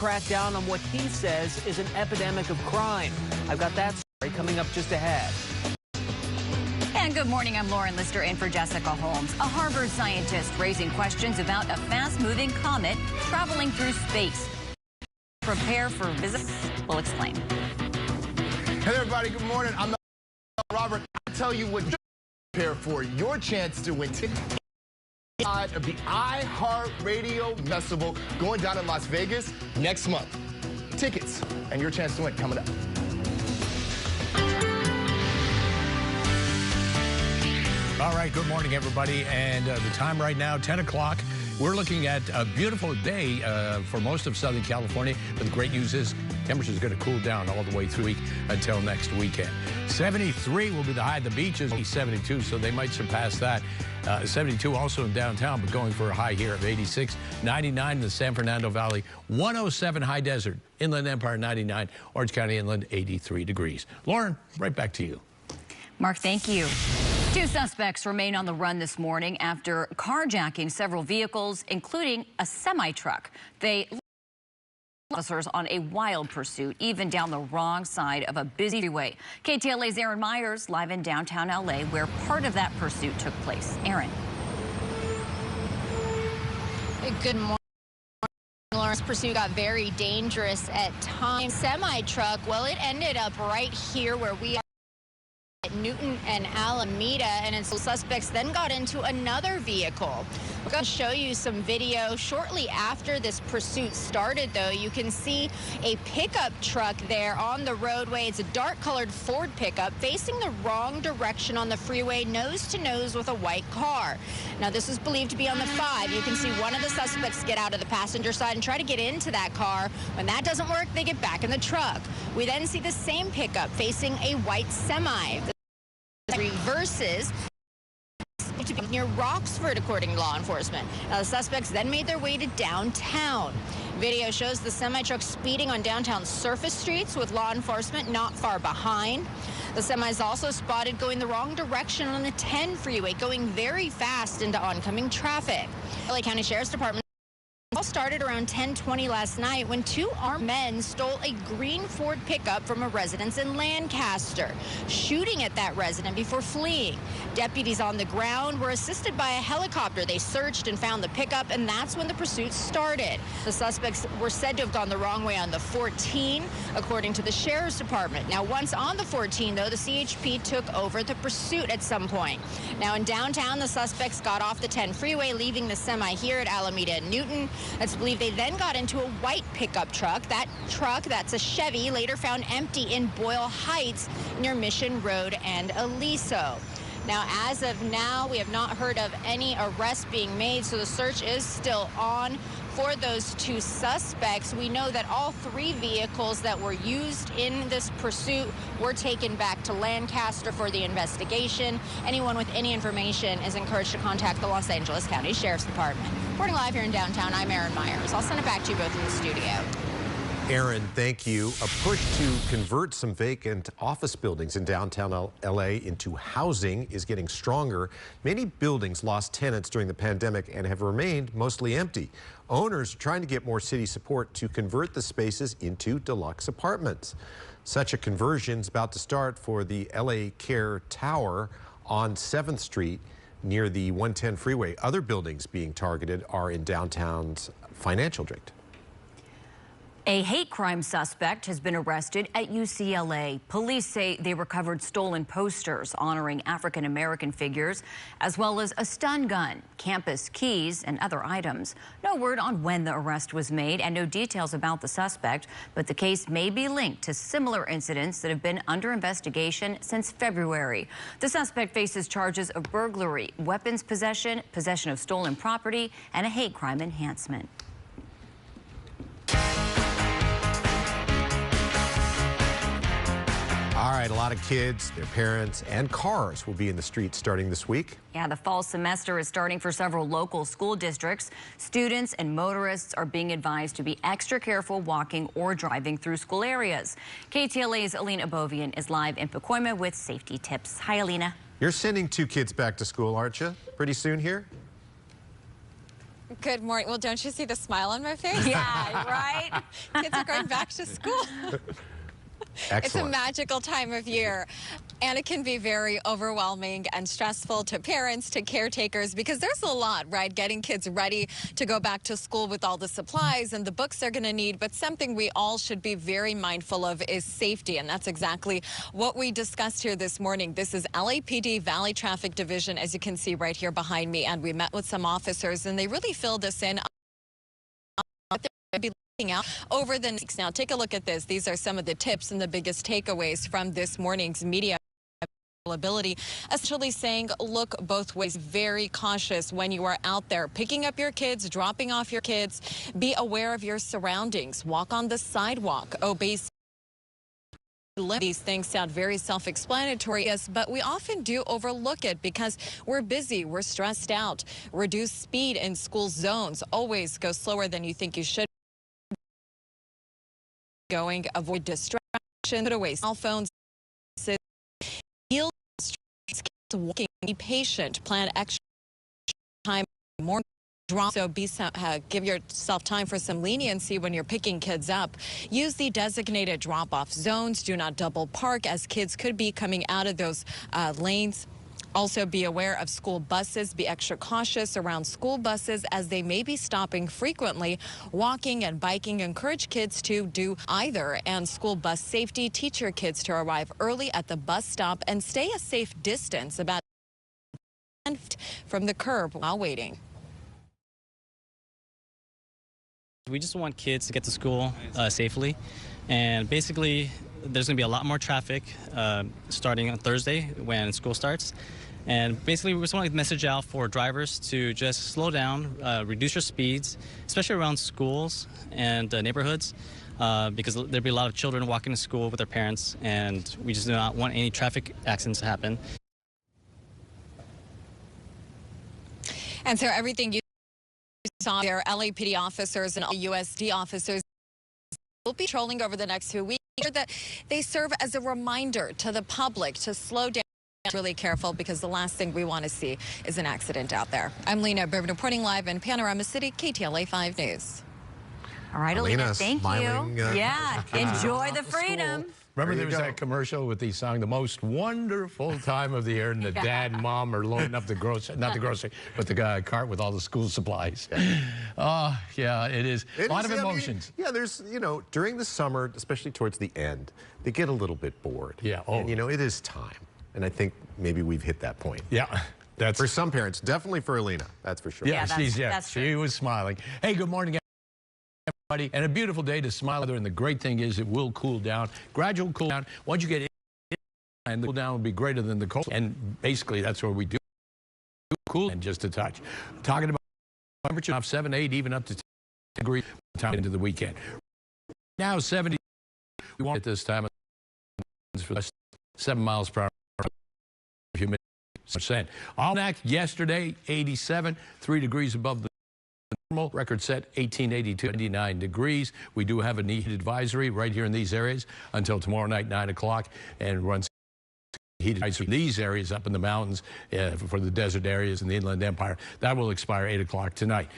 crack down on what he says is an epidemic of crime. I've got that story coming up just ahead. And good morning, I'm Lauren Lister in for Jessica Holmes. A Harvard scientist raising questions about a fast-moving comet traveling through space. Prepare for visits. We'll explain. Hey everybody, good morning. I'm Robert. I'll tell you what to prepare for. Your chance to win tickets of the iHeartRadio Festival going down in Las Vegas next month. Tickets and your chance to win coming up. All right, good morning, everybody. And the time right now, 10 o'clock. We're looking at a beautiful day for most of Southern California. But the great news is temperatures are going to cool down all the way through the week until next weekend. 73 will be the high. The beaches will be 72, so they might surpass that. 72 also in downtown, but going for a high here of 86. 99 in the San Fernando Valley. 107 High Desert. Inland Empire 99. Orange County Inland 83 degrees. Lauren, right back to you. Mark, thank you. Two suspects remain on the run this morning after carjacking several vehicles, including a semi-truck. They officers on a wild pursuit, even down the wrong side of a busy freeway. KTLA's Aaron Myers live in downtown L.A., where part of that pursuit took place. Aaron. Good morning. Lawrence, pursuit got very dangerous at times. Semi-truck, well, it ended up right here where we are at Newton and Alameda, and its suspects then got into another vehicle. We're going to show you some video shortly after this pursuit started, though. You can see a pickup truck there on the roadway. It's a dark-colored Ford pickup facing the wrong direction on the freeway, nose to nose with a white car. Now, this is believed to be on the 5. You can see one of the suspects get out of the passenger side and try to get into that car. When that doesn't work, they get back in the truck. We then see the same pickup facing a white semi. The reverses to be near Roxford, according to law enforcement. Now, the suspects then made their way to downtown. Video shows the semi-truck speeding on downtown surface streets with law enforcement not far behind. The semi is also spotted going the wrong direction on the 10 freeway, going very fast into oncoming traffic. LA County Sheriff's Department all started around 10:20 last night when two armed men stole a green Ford pickup from a residence in Lancaster, shooting at that resident before fleeing. Deputies on the ground were assisted by a helicopter. They searched and found the pickup, and that's when the pursuit started. The suspects were said to have gone the wrong way on the 14, according to the Sheriff's Department. Now, once on the 14, though, the CHP took over the pursuit at some point. Now, in downtown, the suspects got off the 10 freeway, leaving the semi here at Alameda and Newton. It's believed they then got into a white pickup truck. That truck, that's a Chevy, later found empty in Boyle Heights near Mission Road and Aliso. Now, as of now, we have not heard of any arrests being made, so the search is still on for those two suspects. We know that all three vehicles that were used in this pursuit were taken back to Lancaster for the investigation. Anyone with any information is encouraged to contact the Los Angeles County Sheriff's Department. Reporting live here in downtown, I'm Aaron Myers. I'll send it back to you both in the studio. Aaron, thank you. A push to convert some vacant office buildings in downtown LA into housing is getting stronger. Many buildings lost tenants during the pandemic and have remained mostly empty. Owners are trying to get more city support to convert the spaces into deluxe apartments. Such a conversion is about to start for the LA Care Tower on 7th Street near the 110 freeway. Other buildings being targeted are in downtown's financial district. A hate crime suspect has been arrested at UCLA. Police say they recovered stolen posters honoring African-American figures, as well as a stun gun, campus keys, and other items. No word on when the arrest was made and no details about the suspect, but the case may be linked to similar incidents that have been under investigation since February. The suspect faces charges of burglary, weapons possession, possession of stolen property, and a hate crime enhancement. All right, a lot of kids, their parents, and cars will be in the streets starting this week. Yeah, the fall semester is starting for several local school districts. Students and motorists are being advised to be extra careful walking or driving through school areas. KTLA's Alina Abovian is live in Pacoima with safety tips. Hi, Alina. You're sending 2 kids back to school, aren't you? Pretty soon here? Good morning. Well, don't you see the smile on my face? Yeah, right? Kids are going back to school. Excellent. It's a magical time of year, and it can be very overwhelming and stressful to parents, to caretakers, because there's a lot, right? Getting kids ready to go back to school with all the supplies and the books they're going to need. But something we all should be very mindful of is safety, and that's exactly what we discussed here this morning. This is LAPD Valley Traffic Division, as you can see right here behind me, and we met with some officers, and they really filled us in on what they're be out over the next. Now, take a look at this. These are some of the tips and the biggest takeaways from this morning's media availability, essentially saying look both ways, very cautious when you are out there picking up your kids, dropping off your kids. Be aware of your surroundings, walk on the sidewalk, obey. These things sound very self-explanatory, yes, but we often do overlook it because we're busy, we're stressed out. Reduce speed in school zones, always go slower than you think you should. Going, avoid distraction, put away cell phones, walking, be patient, plan extra time, more drop, so give yourself time for some leniency when you're picking kids up. Use the designated drop-off zones. Do not double park, as kids could be coming out of those lanes. Also, be aware of school buses. Be extra cautious around school buses, as they may be stopping frequently. Walking and biking, encourage kids to do either. And school bus safety, teach your kids to arrive early at the bus stop and stay a safe distance, about 10 feet from the curb while waiting. We just want kids to get to school safely, and basically there's going to be a lot more traffic starting on Thursday when school starts. And basically, we just want to message out for drivers to just slow down, reduce your speeds, especially around schools and neighborhoods, because there'll be a lot of children walking to school with their parents, and we just do not want any traffic accidents to happen. And so everything you saw there, LAPD officers and USD officers will be patrolling over the next few weeks. That they serve as a reminder to the public to slow down. Really careful, because the last thing we want to see is an accident out there. I'm Lena Bourbon, reporting live in Panorama City, KTLA 5 News. All right, Alina, thank smiling, you. Yeah, enjoy the freedom. Remember there was that commercial with the song, "The Most Wonderful Time of the Year," and the dad and mom are loading up the grocery, not the grocery, but the cart with all the school supplies. Oh, yeah, it is. A lot of emotions. I mean, yeah, there's, during the summer, especially towards the end, they get a little bit bored. Yeah. And, it is time. And I think maybe we've hit that point. Yeah. That's for some parents, definitely for Alina, that's for sure. Yeah, she was smiling. Hey, good morning, everybody. And a beautiful day to smile. And the great thing is it will cool down, gradual cool down. Once you get in, and the cool down will be greater than the cold. And basically, that's what we do. Cool and just a touch. Talking about temperature of 7, 8, even up to 10 degrees time into the weekend. Now 70. We want at this time for 7 miles per hour. Almanac yesterday 87, 3 degrees above the normal. Record set 1882, 99 degrees. We do have a heat advisory right here in these areas until tomorrow night 9 o'clock, and runs heat advisory in these areas up in the mountains for the desert areas in the Inland Empire. That will expire 8 o'clock tonight.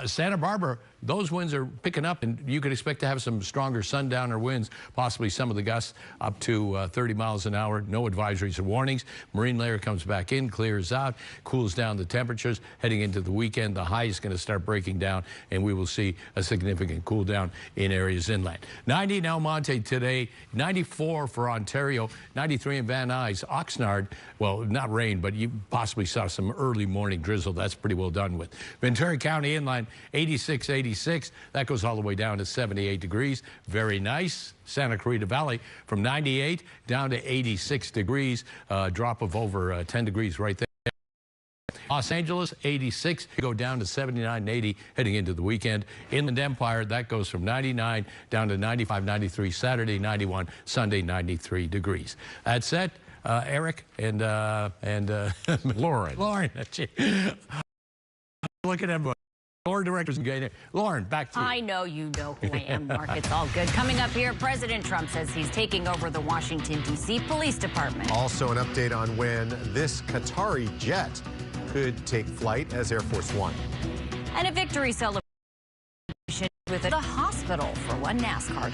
Santa Barbara, those winds are picking up, and you could expect to have some stronger sundowner winds, possibly some of the gusts up to 30 miles an hour. No advisories or warnings. Marine layer comes back in, clears out, cools down the temperatures. Heading into the weekend, the high is going to start breaking down, and we will see a significant cool down in areas inland. 90 in El Monte today, 94 for Ontario, 93 in Van Nuys. Oxnard, well, not rain, but you possibly saw some early morning drizzle. That's pretty well done with. Ventura County inland, 86, 86. That goes all the way down to 78 degrees. Very nice. Santa Clarita Valley from 98 down to 86 degrees. Drop of over 10 degrees right there. Los Angeles, 86, go down to 79 and 80 heading into the weekend. Inland Empire, that goes from 99 down to 95, 93 Saturday, 91 Sunday, 93 degrees. That's it. Eric and Lauren. Look at everyone. Lauren, directors, Lauren, back to you. I know you know who I am, Mark. It's all good. Coming up here, President Trump says he's taking over the Washington, D.C. Police Department. Also an update on when this Qatari jet could take flight as Air Force One. And a victory celebration with the hospital for one NASCAR